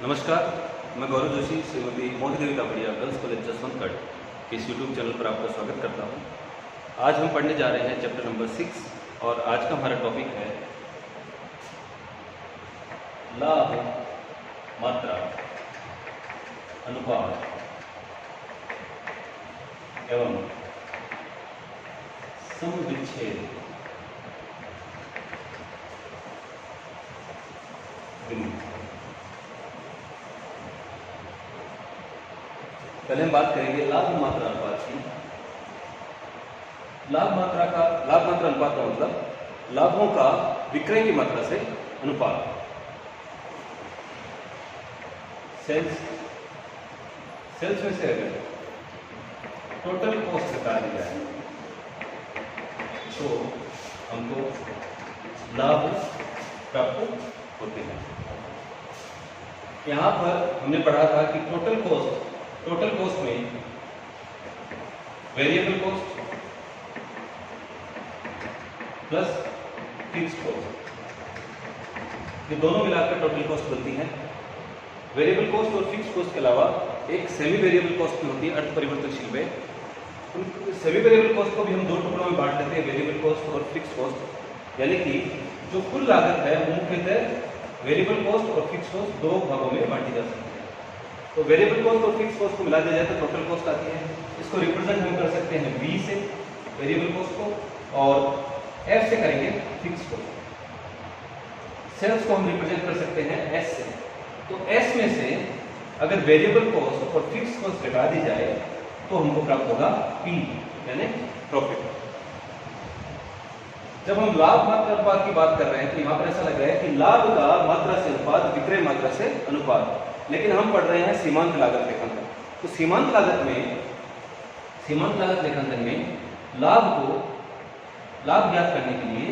नमस्कार, मैं गौरव जोशी श्रीमती मोदी देवी Kapadia girls college Jaswantgarh के इस यूट्यूब चैनल पर आपका स्वागत करता हूं। आज हम पढ़ने जा रहे हैं चैप्टर नंबर 6 और आज का हमारा टॉपिक है लाभ, मात्रा, अनुपात एवं समविच्छेद बिंदु। पहले हम बात करेंगे लाभ मात्रा अनुपात की। लाभ मात्रा अनुपात का मतलब लाभों का विक्रय की मात्रा से अनुपात। सेल्स में से अगर टोटल कॉस्ट बता दी जाए तो हमको लाभ प्राप्त होते हैं। यहां पर हमने पढ़ा था कि टोटल कॉस्ट में variable cost plus fixed cost, ये दोनों मिलाकर टोटल कॉस्ट बनती है। वेरिएबल कॉस्ट और फिक्स्ड कॉस्ट के अलावा एक सेमी वेरिएबल कॉस्ट भी होती है, अर्थ परिवर्तनशील में। सेमी वेरिएबल कॉस्ट को भी हम दो टुकड़ों में बांट लेते हैं, वेरिएबल कॉस्ट और फिक्स्ड कॉस्ट। यानी कि जो कुल लागत है वो मुख्यतः वेरिएबल कॉस्ट और फिक्स्ड कॉस्ट दो भागों में बांटी जा सकती है। तो वेरिएबल कॉस्ट और फिक्स्ड कॉस्ट को मिला दिया जाए तो टोटल कॉस्ट आती है। इसको रिप्रेजेंट हम कर सकते हैं V से वेरिएबल कॉस्ट को और F से करेंगे फिक्स्ड कॉस्ट। सेल्स को हम रिप्रेजेंट कर सकते हैं S से। तो S में से अगर वेरिएबल कॉस्ट और फिक्स्ड कॉस्ट घटा दी जाए तो हमको प्राप्त होगा P यानी प्रॉफिट। जब हम लाभ मात्रा अनुपात की बात कर रहे हैं तो यहाँ पर ऐसा लग रहा है कि लाभ का मात्रा से अनुपात, विक्रय मात्रा से अनुपात, लेकिन हम पढ़ रहे हैं सीमांत लागत लेखांकन। तो सीमांत लागत लेखांकन में लाभ ज्ञात करने के लिए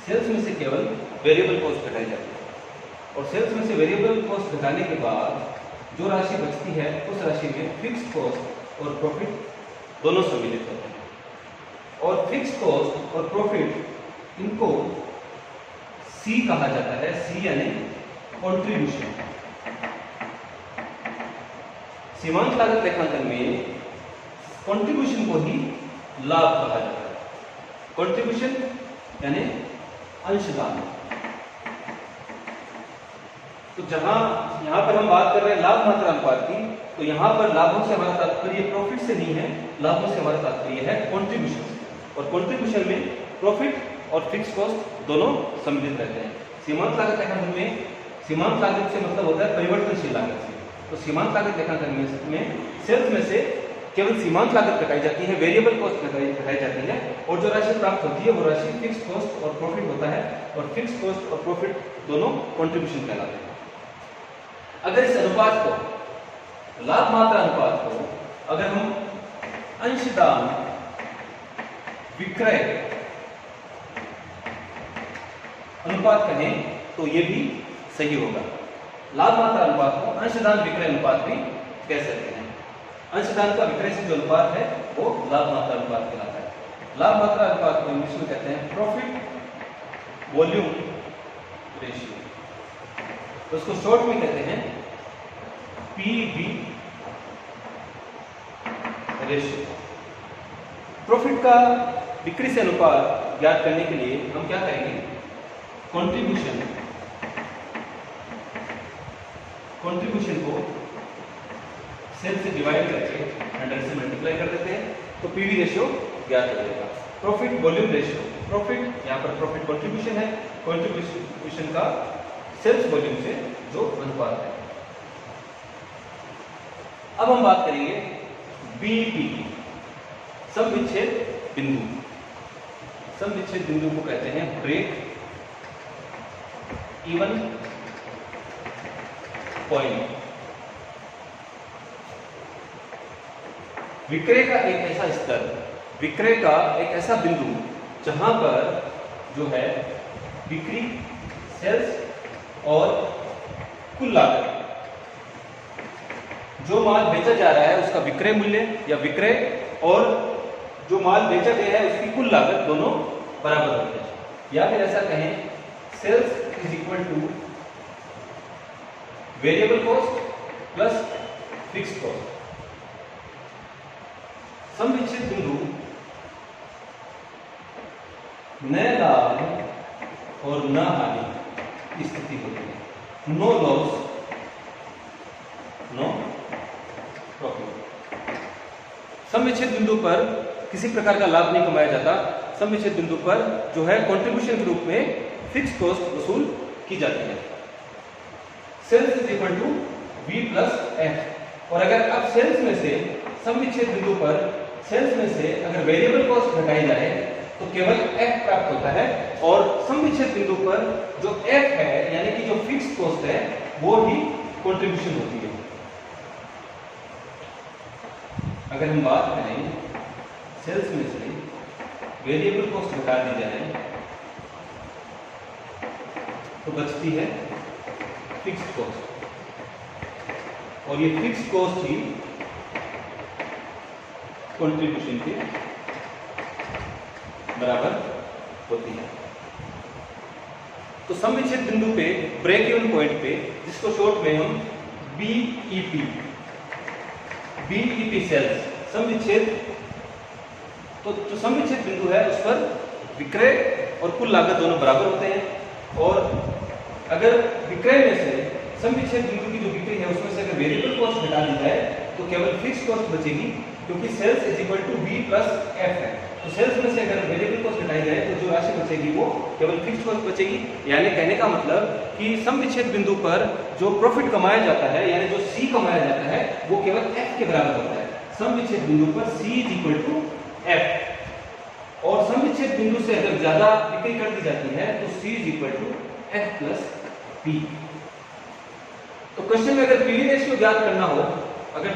सेल्स में से केवल वेरिएबल कॉस्ट घटाई जाती है और सेल्स में से वेरिएबल कॉस्ट घटाने के बाद जो राशि बचती है उस राशि में फिक्स्ड कॉस्ट और प्रॉफिट दोनों सम्मिलित होते हैं। और फिक्स्ड कॉस्ट और प्रॉफिट इनको C कहा जाता है। C यानी कंट्रीब्यूशन। सीमांत लागत लेखांकन में कंट्रीब्यूशन को ही लाभ कहा जाता है। कंट्रीब्यूशन यानी अंशदान। तो यहां पर हम बात कर रहे हैं लाभ मात्रा अनुपात की, तो यहां पर लाभों से हमारा तात्पर्य प्रॉफिट से नहीं है, लाभों से हमारा तात्पर्य है कंट्रीब्यूशन से। और कंट्रीब्यूशन में प्रॉफिट और फिक्स्ड कॉस्ट दोनों सम्मिलित रहते हैं। सीमांत लागत लेखांकन में सीमांत लागत से मतलब होता है परिवर्तनशील लागत से। तो सीमांत लागत लेखांकन में सेल्स में से केवल सीमांत लागत घटाई जाती है, वेरिएबल कॉस्ट घटाई जाती है और जो राशि प्राप्त होती है वो राशि फिक्स्ड कॉस्ट और प्रॉफिट होता है और फिक्स्ड कॉस्ट और प्रॉफिट दोनों कंट्रीब्यूशन कहलाते हैं। अगर इस अनुपात को, लाभ मात्रा अनुपात को अगर हम अंशदान विक्रय अनुपात कहें तो ये भी सही होगा। लाभ मात्रा अनुपात को अंशदान विक्रय अनुपात भी कह सकते हैं। अंशदान का विक्रय से जो अनुपात है वो लाभ मात्रा अनुपात कहलाता है। लाभ मात्रा अनुपात को इंग्लिश में कहते हैं प्रॉफिट वॉल्यूम रेशियो। तो उसको शॉर्ट में कहते हैं PV रेशियो। प्रॉफिट का बिक्री से अनुपात ज्ञात करने के लिए हम क्या करेंगे, कंट्रीब्यूशन को सेल से डिवाइड करके 100 से मल्टीप्लाई कर देते हैं तो पीवी रेशियो ज्ञात हो जाएगा। प्रॉफिट वॉल्यूम रेशियो, प्रॉफिट यहाँ पर प्रॉफिट कंट्रीब्यूशन है, कंट्रीब्यूशन का सेल्स वॉल्यूम से जो अनुपात है। अब हम बात करेंगे बीईपी की, समविच्छेद बिंदु। समविच्छेद बिंदु को कहते हैं ब्रेक इवन पॉइंट। विक्रय का एक ऐसा स्तर, विक्रय का एक ऐसा बिंदु जहां पर जो है बिक्री, सेल्स और कुल लागत, जो माल बेचा जा रहा है उसका विक्रय मूल्य या विक्रय और जो माल बेचा गया है उसकी कुल लागत दोनों बराबर होते हैं। या फिर ऐसा कहें sales is equal to variable cost plus fixed cost. सम विच्छेद बिंदु न लाभ और न हानि की स्थिति होती है। No loss no profit. सम विच्छेद बिंदु पर किसी प्रकार का लाभ नहीं कमाया जाता। सम विच्छेद बिंदु पर जो है कंट्रीब्यूशन के रूप में फिक्स्ड कॉस्ट वसूल की जाती है। Sales is equal to V plus F। और अगर अब सेल्स में से सम विच्छेद बिंदु पर सेल्स में से अगर वेरिएबल कॉस्ट घटाई जाए तो केवल F प्राप्त होता है, और सम विच्छेद बिंदु पर जो F है यानी कि जो फिक्स्ड कॉस्ट है वो ही कंट्रीब्यूशन होती है। अगर हम बात करें सेल्स में से वेरिएबल कॉस्ट घटा दी जाए तो बचती है फिक्स्ड कॉस्ट, और ये फिक्स्ड कॉस्ट ही कंट्रीब्यूशन के बराबर होती है। तो सम विच्छेद बिंदु पे ब्रेक इवन पॉइंट पे, जिसको शॉर्ट में हम बीईपी सेल्स सम विच्छेद, तो जो सम विच्छेद बिंदु है उस पर विक्रय और कुल लागत दोनों बराबर होते हैं। और अगर विक्रय में से सम विच्छेद बिंदु की जो बिक्री है उसमें से अगर वेरिएबल कॉस्ट घटा दी जाए तो केवल फिक्स्ड कॉस्ट बचेगी, क्योंकि sales is equal to V plus F है। तो सेल्स में से अगर वेरिएबल कॉस्ट घटाई जाए तो जो राशि बचेगी वो केवल फिक्स्ड कॉस्ट बचेगी। यानी कहने का मतलब कि सम विच्छेद बिंदु पर जो प्रॉफिट कमाया जाता है यानी जो C कमाया जाता है वो केवल F के बराबर होता है। सम विच्छेद बिंदु पर C is equal to F, और सम विच्छेद बिंदु से अगर ज्यादा बिक्री कर दी जाती है तो C is equal to F plus P। तो क्वेश्चन में अगर पीवी रेशियो ज्ञात करना हो, अगर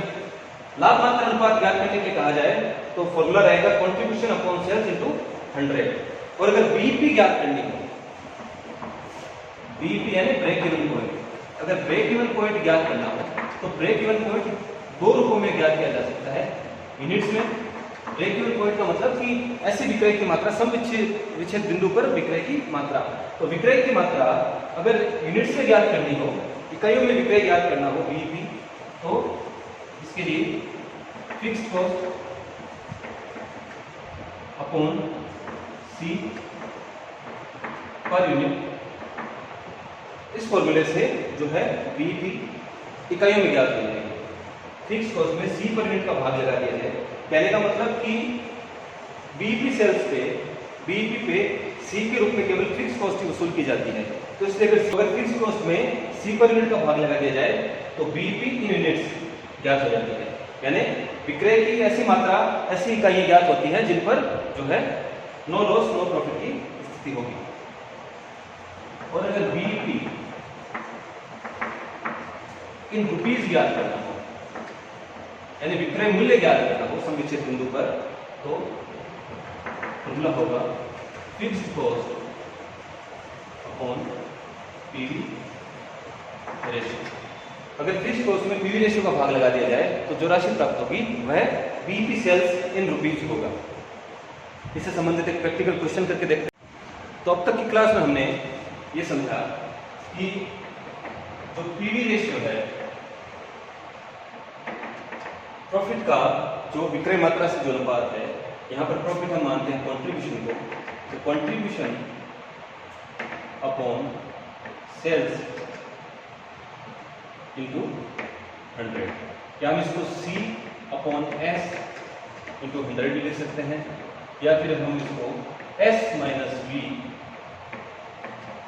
लाभ मात्रा अनुपात ज्ञात करने के लिए कहा जाए तो फॉर्मूला रहेगा कंट्रीब्यूशन अपॉन सेल्स इनटू 100। और अगर बीईपी ज्ञात करनी हो, बीईपी यानी ब्रेक इवन पॉइंट, अगर ब्रेक इवन पॉइंट ज्ञात करना हो तो ब्रेक इवन पॉइंट दो रूपों में ज्ञात किया जा सकता है। यूनिट्स में ब्रेक इवन पॉइंट का मतलब कि ऐसी विक्रय की मात्रा, सम विच्छेद बिंदु पर विक्रय की मात्रा। तो विक्रय की मात्रा अगर यूनिट्स में ज्ञात करनी हो, इकाइयों में विक्रय ज्ञात करना हो बीईपी, तो इसके लिए fixed cost upon C per unit, इस फॉर्मूले से जो है बीईपी इकाइयों में ज्ञात हो जाएगी। फिक्स्ड कॉस्ट में C पर यूनिट का भाग लगा दिया जाए। कहने का मतलब कि बीईपी सेल्स पे बीईपी पे C के रूप में केवल फिक्स्ड कॉस्ट ही वसूल की जाती है। तो इसलिए अगर फिक्स्ड कॉस्ट में C पर यूनिट का भाग लगा दिया जाए तो बीईपी इन यूनिट्स ज्ञात हो जाती है। यानी विक्रय की ऐसी मात्रा, ऐसी इकाइयां ज्ञात होती हैं जिन पर जो है नो लॉस नो प्रॉफिट की स्थिति होगी। और अगर बीईपी इन रुपीज ज्ञात करना हो, यानी विक्रय मूल्य ज्ञात करना हो सम विच्छेद बिंदु पर, तो फॉर्मूला होगा fixed cost upon PV ratio. अगर फिक्स्ड कॉस्ट में पीवी रेशियो का भाग लगा दिया जाए तो जो राशि प्राप्त होगी वह बीईपी सेल्स इन रुपीज होगा। इससे संबंधित एक प्रैक्टिकल क्वेश्चन करके देखते हैं। तो अब तक की क्लास में हमने ये समझा कि जो पीवी रेशियो है, प्रॉफिट का जो विक्रय मात्रा से जो अनुपात है, यहाँ पर प्रॉफिट हम मानते हैं कंट्रीब्यूशन को, तो कंट्रीब्यूशन अपॉन सेल्स इंटू 100, या हम इसको C अपॉन S इंटू 100 भी लिख सकते हैं, या फिर हम इसको S minus V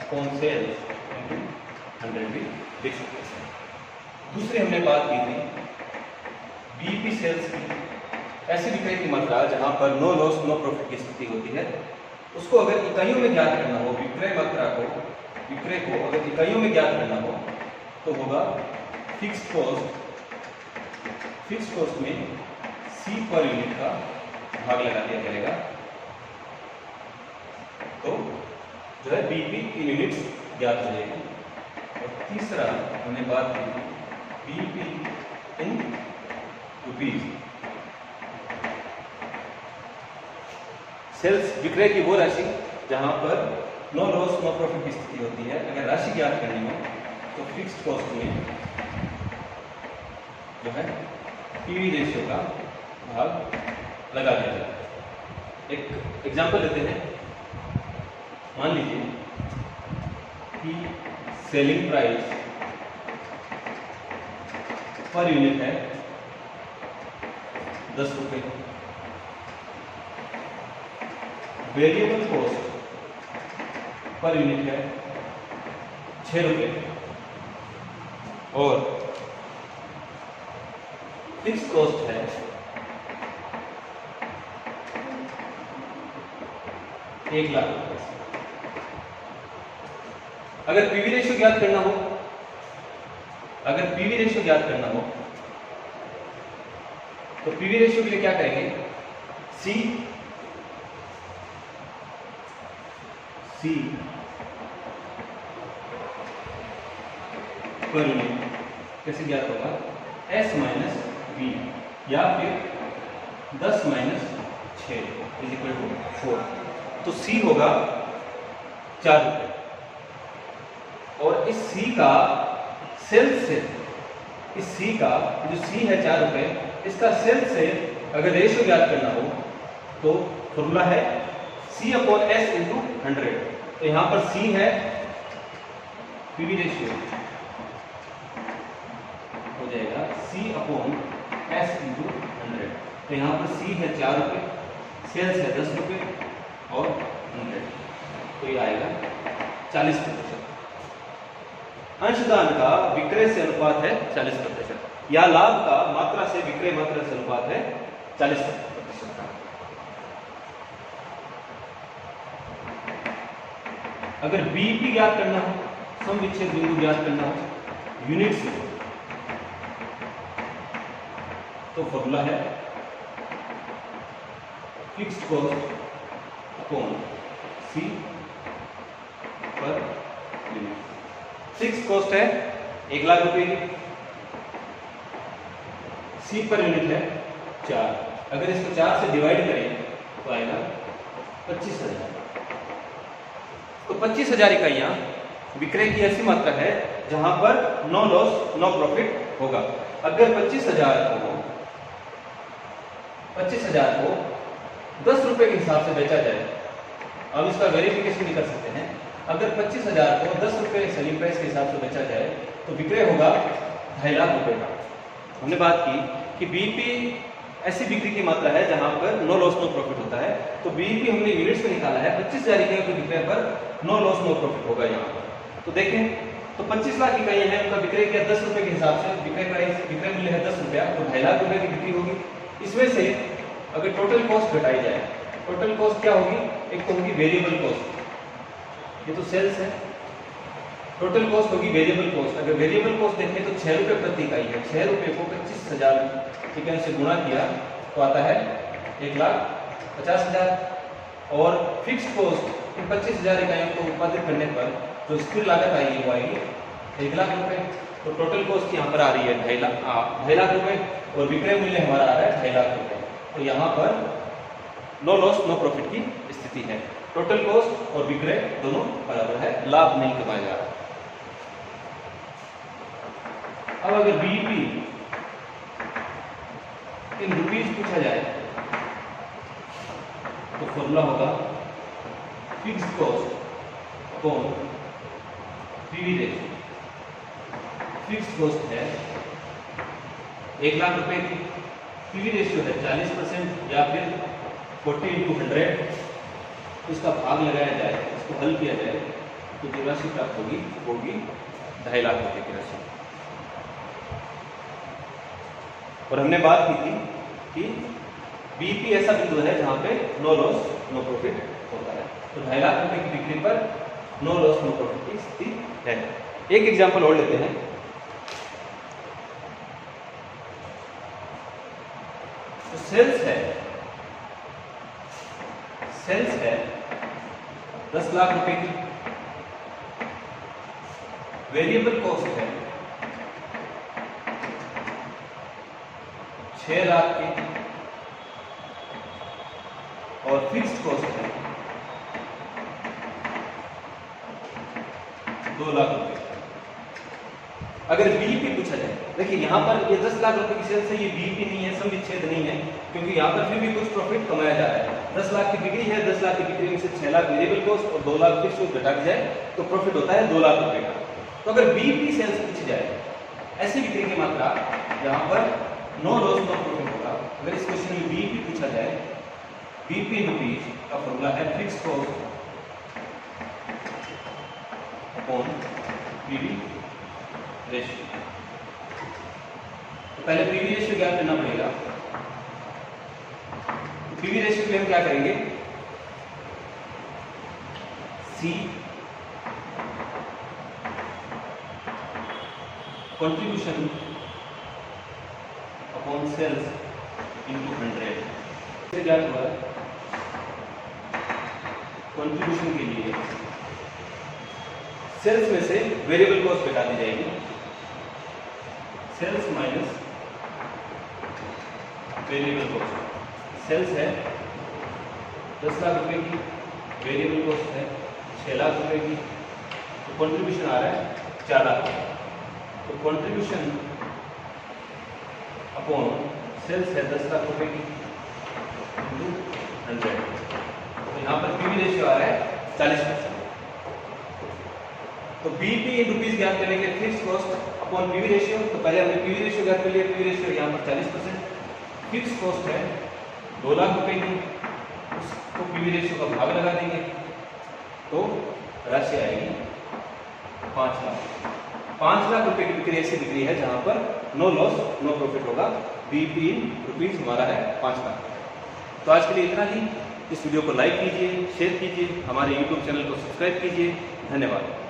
upon sales into 100 भी लिख सकते हैं। दूसरी हमने बात की थी बीईपी सेल्स की ऐसी विक्रय की मात्रा जहां पर नो लॉस नो प्रॉफिट की स्थिति होती है, उसको अगर इकाइयों में ज्ञात करना हो, विक्रय मात्रा को, विक्रय को अगर इकाइयों में ज्ञात करना हो तो होगा फिक्स्ड कॉस्ट में C पर यूनिट का भाग लगा दिया जाएगा, तो जो है बीईपी की यूनिट्स ज्ञात हो जाएगी। और तीसरा हमने बात की बीईपी इन रुपीज, सेल्स विक्रय की वो राशि जहां पर नो लॉस नो प्रॉफिट की स्थिति होती है। अगर राशि ज्ञात करनी हो तो फिक्स्ड कॉस्ट में जो है पीवी रेशियो का भाग लगा दिया जाता है। एक एग्जांपल लेते हैं। मान लीजिए कि सेलिंग प्राइस पर यूनिट है 10 रुपये, वेरिएबल कॉस्ट पर यूनिट है 6 रुपये और फिक्स कॉस्ट है 1 लाख रुपए। अगर पीवी रेशियो ज्ञात करना हो, तो पीवी रेशियो के लिए क्या करेंगे? सी पर यूनिट कैसे ज्ञात होगा? S माइनस वी या फिर 10 माइनस 6 इज इक्वल टू 4। तो C होगा 4 रुपये और इस C का सेल्स से, इस C का जो C है 4 रुपये, इसका सेल्स से अगर रेशियो ज्ञात करना हो तो फॉर्मूला है C अपॉन S इंटू 100। तो यहाँ पर C है पीवी रेशियो, हो जाएगा C अपॉन S इंटू 100। तो यहाँ पर C है 4 रुपये, सेल्स है 10 रुपये और 100, तो ये आएगा 40%। अंशदान का विक्रय से अनुपात है 40% या लाभ का मात्रा से विक्रय मात्रा से अनुपात है 40%। अगर बीईपी ज्ञात करना हो, सम विच्छेद बिंदु ज्ञात करना हो यूनिट से, तो फॉर्मूला है fixed cost upon C per unit. Fixed cost है 1 लाख रुपए की, C पर यूनिट है 4। अगर इसको 4 से डिवाइड करें तो आएगा 25,000। तो 25,000 इकाइयां विक्रय की ऐसी मात्रा है जहां पर नो लॉस नो प्रॉफिट होगा। अगर 25,000 को 10 रुपए के हिसाब से बेचा जाए, अब इसका वेरिफिकेशन भी कर सकते हैं। अगर 25,000 को 10 रुपए सेलिंग प्राइस के हिसाब से बेचा जाए तो विक्रय होगा 2.5 लाख रुपए का। हमने बात की कि बीईपी ऐसी बिक्री की मात्रा है जहां पर नो लॉस नो प्रॉफिट होता है। तो बीईपी हमने यूनिट्स में निकाला है, 25,000 इकाइयों के विक्रय पर नो लॉस नो प्रॉफिट होगा यहाँ पर। तो देखें, तो 25 लाख इकाइयां हैं, उनका विक्रय किया 10 रुपए के हिसाब से, विक्रय मूल्य है 10 रुपया, तो 2.5 लाख रुपए की बिक्री होगी। इसमें से अगर टोटल कॉस्ट घटाई जाए, टोटल कॉस्ट क्या होगी? एक तो होगी वेरिएबल कॉस्ट, ये तो सेल्स है, टोटल कॉस्ट होगी वेरिएबल कॉस्ट। अगर वेरिएबल कॉस्ट देखें तो 6 रुपये प्रति इकाई है, 6 रुपये को 25,000 इकाइयों से गुणा किया तो आता है 1,50,000। और फिक्स्ड कॉस्ट इन 25,000 इकाइयों को उत्पादित करने पर जो स्थिर लागत आएगी वो आएगी 1 लाख रुपए। तो टोटल कॉस्ट यहाँ पर आ रही है 2.5 लाख रुपए और विक्रय मूल्य हमारा आ रहा है 2.5 लाख रुपए। तो यहाँ पर नो लॉस नो प्रॉफिट की स्थिति है। टोटल कॉस्ट और विक्रय दोनों बराबर है, लाभ नहीं कमाया जा रहा। अब अगर बीईपी इन रुपीज पूछा जाए तो फॉर्मूला होगा fixed cost upon PV ratio. Fixed cost है 1 लाख रुपए की, पीवी रेशियो है 40% या फिर 40 × 100, इसका भाग लगाया जाए, इसको हल किया जाए तो जो राशि प्राप्त होगी वो होगी 2.5 लाख रुपए की राशि। और हमने बात की थी कि बीईपी ऐसा बिंदु है जहां पे नो लॉस नो प्रॉफिट होता है। तो 2.5 लाख रुपए की बिक्री पर नो लॉस नो प्रॉफिट की स्थिति है। एक एग्जांपल और लेते हैं। तो सेल्स है 10 लाख रुपए की, वेरिएबल कॉस्ट है 6 लाख की और फिक्स्ड कॉस्ट है 2 लाख रुपए। अगर बीईपी पूछा जाए, देखिए यहाँ पर ये 10 लाख रुपए की सेल्स है, ये बीईपी नहीं है, सम विच्छेद नहीं है, क्योंकि यहाँ पर फिर भी कुछ प्रॉफिट कमाया जा रहा है। 10 लाख की बिक्री है, 10 लाख की बिक्री में से 6 लाख वेरिएबल कॉस्ट और 2 लाख फिक्स कॉस्ट घटा दी जाए तो प्रॉफिट होता है 2 लाख रुपए का। तो अगर बीईपी सेल्स पूछी जाए, ऐसी बिक्री की मात्रा जहाँ पर नो लॉस नो प्रॉफिट होगा, अगर इस क्वेश्चन में बीईपी पूछा जाए, बीईपी इन रुपीज का फॉर्मूला है fix cost upon PV ratio. तो पहले पीवी रेशियो ज्ञात करना पड़ेगा। तो पीवी रेशियो के लिए हम क्या करेंगे, सी कंट्रीब्यूशन अपॉन सेल्स इनटू 100 से ज्ञात हुआ है। कंट्रीब्यूशन के लिए सेल्स में से वेरिएबल कॉस्ट घटा दी जाएगी, sales minus variable cost. Sales है 10 लाख रुपए की, वेरिएबल कॉस्ट है 6 लाख रुपए की, तो कंट्रीब्यूशन आ रहा है 4 लाख। तो कंट्रीब्यूशन अपॉन सेल्स है 10 लाख रुपए की इंटू 100, तो यहाँ पर पीवी रेशियो आ रहा है 40%। तो बीईपी इन रुपीज ज्ञात करेंगे, fix cost upon PV ratio. तो पहले हमने पीवी रेशियो ज्ञात कर लिया, पीवी रेशियो यहाँ पर 40%, फिक्स कॉस्ट है 2 लाख रुपए की, उसको पीवी रेशियो का भाग लगा देंगे तो राशि आएगी 5 लाख। 5 लाख रुपए की बिक्री ऐसी बिक्री है जहां पर नो लॉस नो प्रॉफिट होगा। बीईपी इन रुपीज हमारा है 5 लाख। तो आज के लिए इतना ही। इस वीडियो को लाइक कीजिए, शेयर कीजिए, हमारे यूट्यूब चैनल को सब्सक्राइब कीजिए। धन्यवाद।